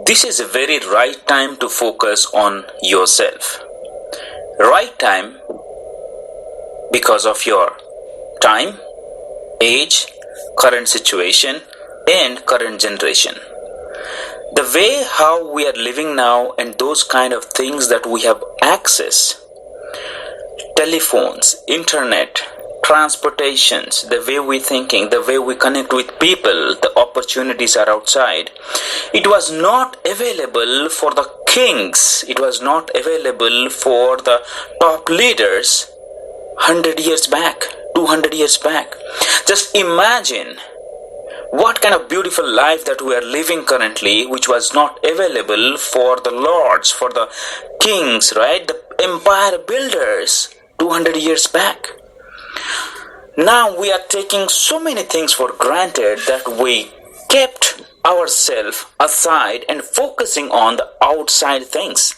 This is a very right time to focus on yourself. Right time because of your time, age, current situation, and current generation. The way how we are living now and those kind of things that we have access, telephones, internet, transportations, the way we thinking, the way we connect with people, the opportunities are outside. It was not available for the kings. It was not available for the top leaders 100 years back, 200 years back. Just imagine what kind of beautiful life that we are living currently, which was not available for the lords, for the kings, right? The empire builders 200 years back. Now we are taking so many things for granted that we kept ourselves aside and focusing on the outside things.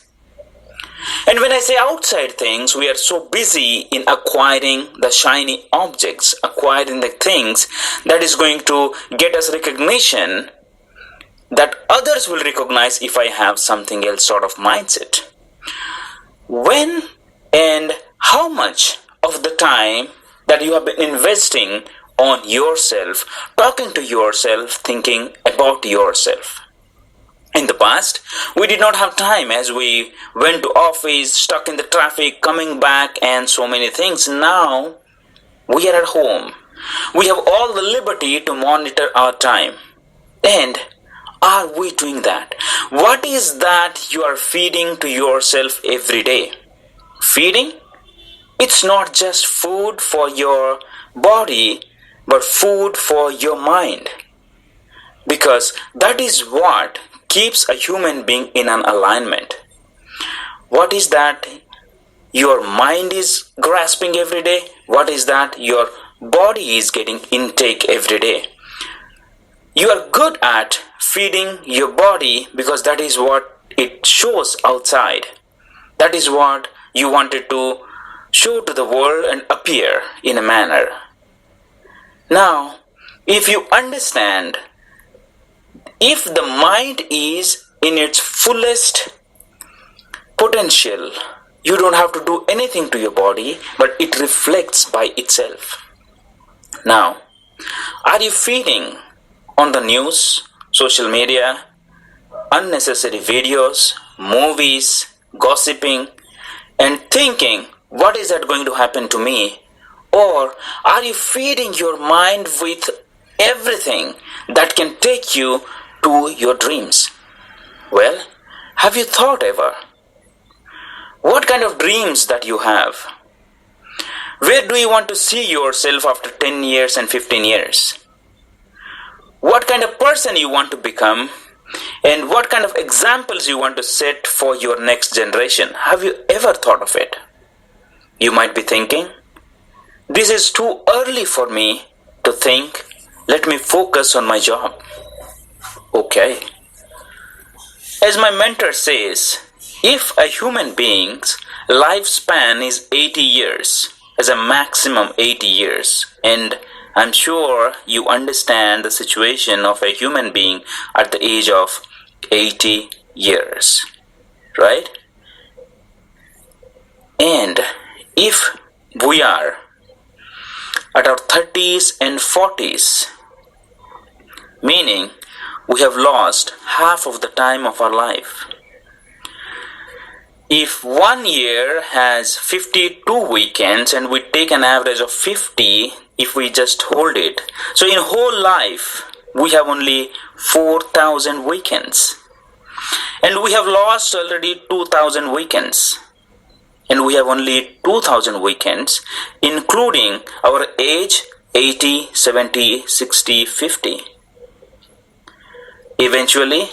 And when I say outside things, we are so busy in acquiring the shiny objects, acquiring the things that is going to get us recognition that others will recognize if I have something else sort of mindset. When and how much of the time that you have been investing on yourself, talking to yourself, thinking about yourself. In the past, we did not have time as we went to office, stuck in the traffic, coming back and so many things. Now, we are at home. We have all the liberty to monitor our time. And are we doing that? What is that you are feeding to yourself every day? Feeding? It's not just food for your body, but food for your mind. Because that is what keeps a human being in an alignment. What is that your mind is grasping every day? What is that your body is getting intake every day? You are good at feeding your body because that is what it shows outside. That is what you wanted to show to the world and appear in a manner. Now, if you understand, if the mind is in its fullest potential, you don't have to do anything to your body, but it reflects by itself. Now, are you feeding on the news, social media, unnecessary videos, movies, gossiping, and thinking, what is that going to happen to me? Or are you feeding your mind with everything that can take you to your dreams? Well, have you thought ever? What kind of dreams that you have? Where do you want to see yourself after 10 years and 15 years? What kind of person you want to become? And what kind of examples you want to set for your next generation? Have you ever thought of it? You might be thinking, this is too early for me to think. Let me focus on my job. Okay. As my mentor says, if a human being's lifespan is 80 years, as a maximum 80 years, and I'm sure you understand the situation of a human being at the age of 80 years, right? And if we are at our 30s and 40s, meaning we have lost half of the time of our life. If 1 year has 52 weekends and we take an average of 50, if we just hold it, so in whole life we have only 4,000 weekends. And we have lost already 2,000 weekends. And we have only 2,000 weekends, including our age 80, 70, 60, 50. Eventually,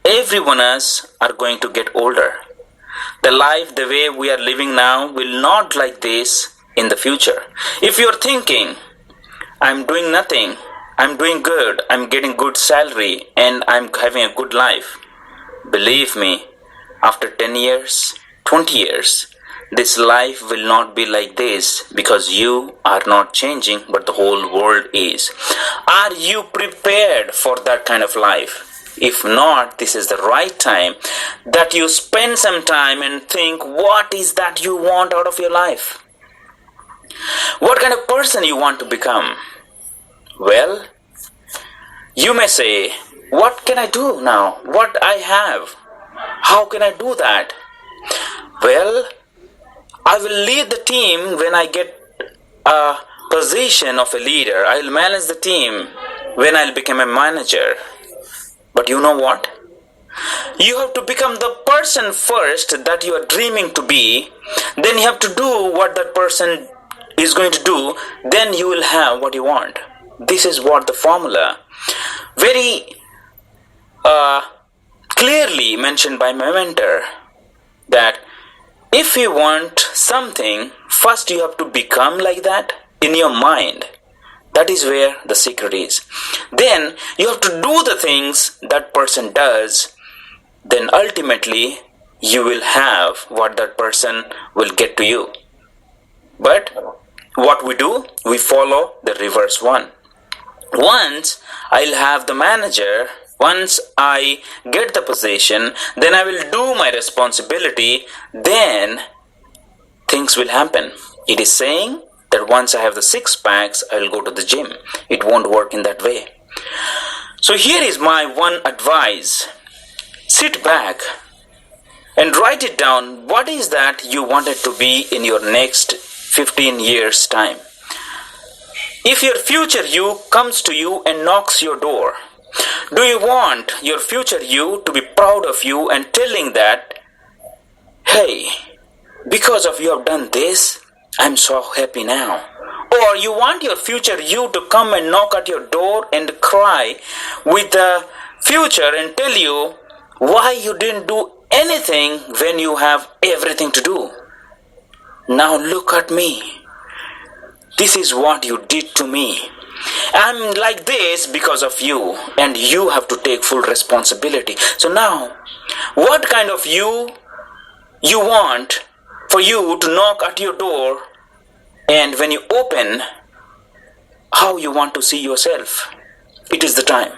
every one of us are going to get older. The life, the way we are living now, will not like this in the future. If you're thinking, I'm doing nothing, I'm doing good, I'm getting good salary, and I'm having a good life, believe me, after 10 years, 20 years, this life will not be like this because you are not changing, but the whole world is. Are you prepared for that kind of life? If not, this is the right time that you spend some time and think, what is that you want out of your life? What kind of person you want to become? Well, you may say, what can I do now? What I have? How can I do that? Well, I will lead the team when I get a position of a leader. I'll manage the team when I'll become a manager. But you know what? You have to become the person first that you are dreaming to be. Then you have to do what that person is going to do. Then you will have what you want. This is what the formula very clearly mentioned by my mentor, that if you want something, first you have to become like that in your mind. That is where the secret is. Then you have to do the things that person does. Then ultimately you will have what that person will get to you. But what we do, we follow the reverse one. Once I'll have the manager, once I get the position, then I will do my responsibility, then things will happen. It is saying that once I have the 6 packs, I will go to the gym. It won't work in that way. So here is my one advice. Sit back and write it down. What is that you wanted to be in your next 15 years' time? If your future you comes to you and knocks your door, do you want your future you to be proud of you and telling that, hey, because of you have done this, I'm so happy now? Or you want your future you to come and knock at your door and cry with the future and tell you why you didn't do anything when you have everything to do? Now look at me. This is what you did to me. I'm like this because of you, and you have to take full responsibility. So now, what kind of you want for you to knock at your door, and when you open, how you want to see yourself? It is the time.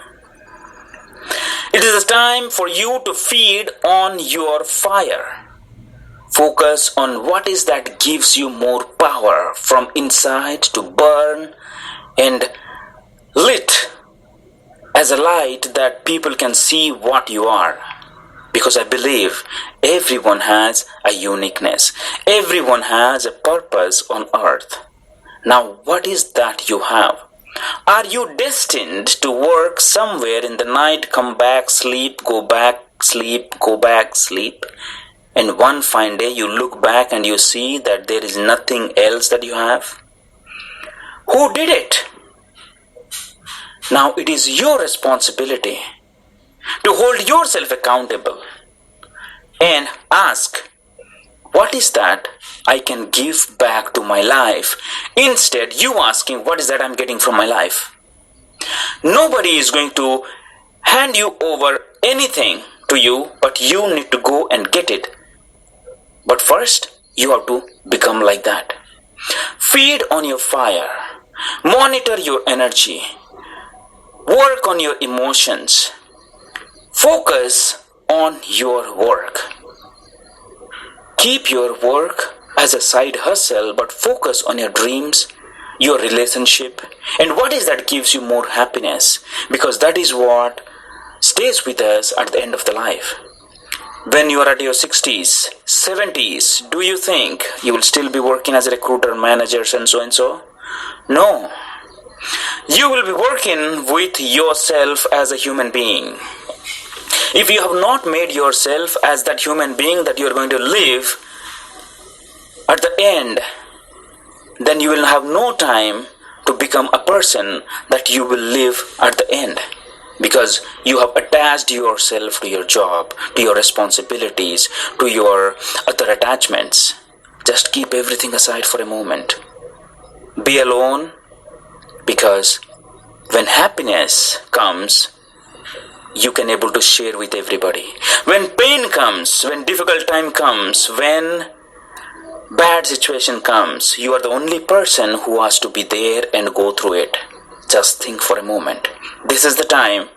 It is the time for you to feed on your fire. Focus on what is that gives you more power from inside to burn and lit as a light that people can see what you are. Because I believe everyone has a uniqueness. Everyone has a purpose on earth. Now, what is that you have? Are you destined to work somewhere in the night, come back, sleep, go back, sleep, go back, sleep? And one fine day you look back and you see that there is nothing else that you have? Who did it? Now it is your responsibility to hold yourself accountable and ask, what is that I can give back to my life? Instead, you asking, what is that I'm getting from my life? Nobody is going to hand you over anything to you, but you need to go and get it. But first, you have to become like that. Feed on your fire. Monitor your energy. Work on your emotions. Focus on your work. Keep your work as a side hustle, but focus on your dreams, your relationship, and what is that gives you more happiness, because that is what stays with us at the end of the life. When you are at your 60s, 70s, do you think you will still be working as a recruiter, managers, and so and so? No. You will be working with yourself as a human being. If you have not made yourself as that human being that you are going to live at the end, then you will have no time to become a person that you will live at the end. Because you have attached yourself to your job, to your responsibilities, to your other attachments. Just keep everything aside for a moment. Be alone, because when happiness comes, you can able to share with everybody. When pain comes, when difficult time comes, when bad situation comes, you are the only person who has to be there and go through it. Just think for a moment. This is the time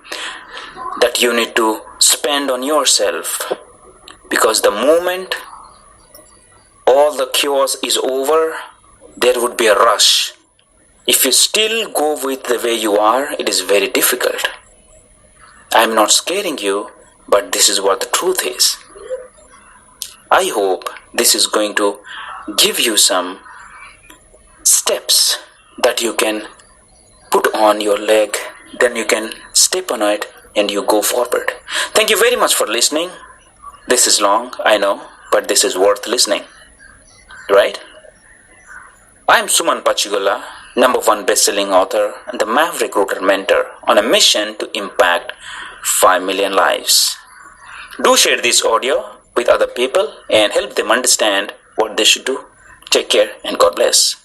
that you need to spend on yourself. Because the moment all the chaos is over, there would be a rush. If you still go with the way you are, it is very difficult. I'm not scaring you, but this is what the truth is. I hope this is going to give you some steps that you can put on your leg, then you can step on it and you go forward. Thank you very much for listening. This is long, I know, but this is worth listening, right? I'm Suman Pachigulla, #1 best-selling author and the Maverick Router mentor on a mission to impact 5 million lives. Do share this audio with other people and help them understand what they should do. Take care and God bless.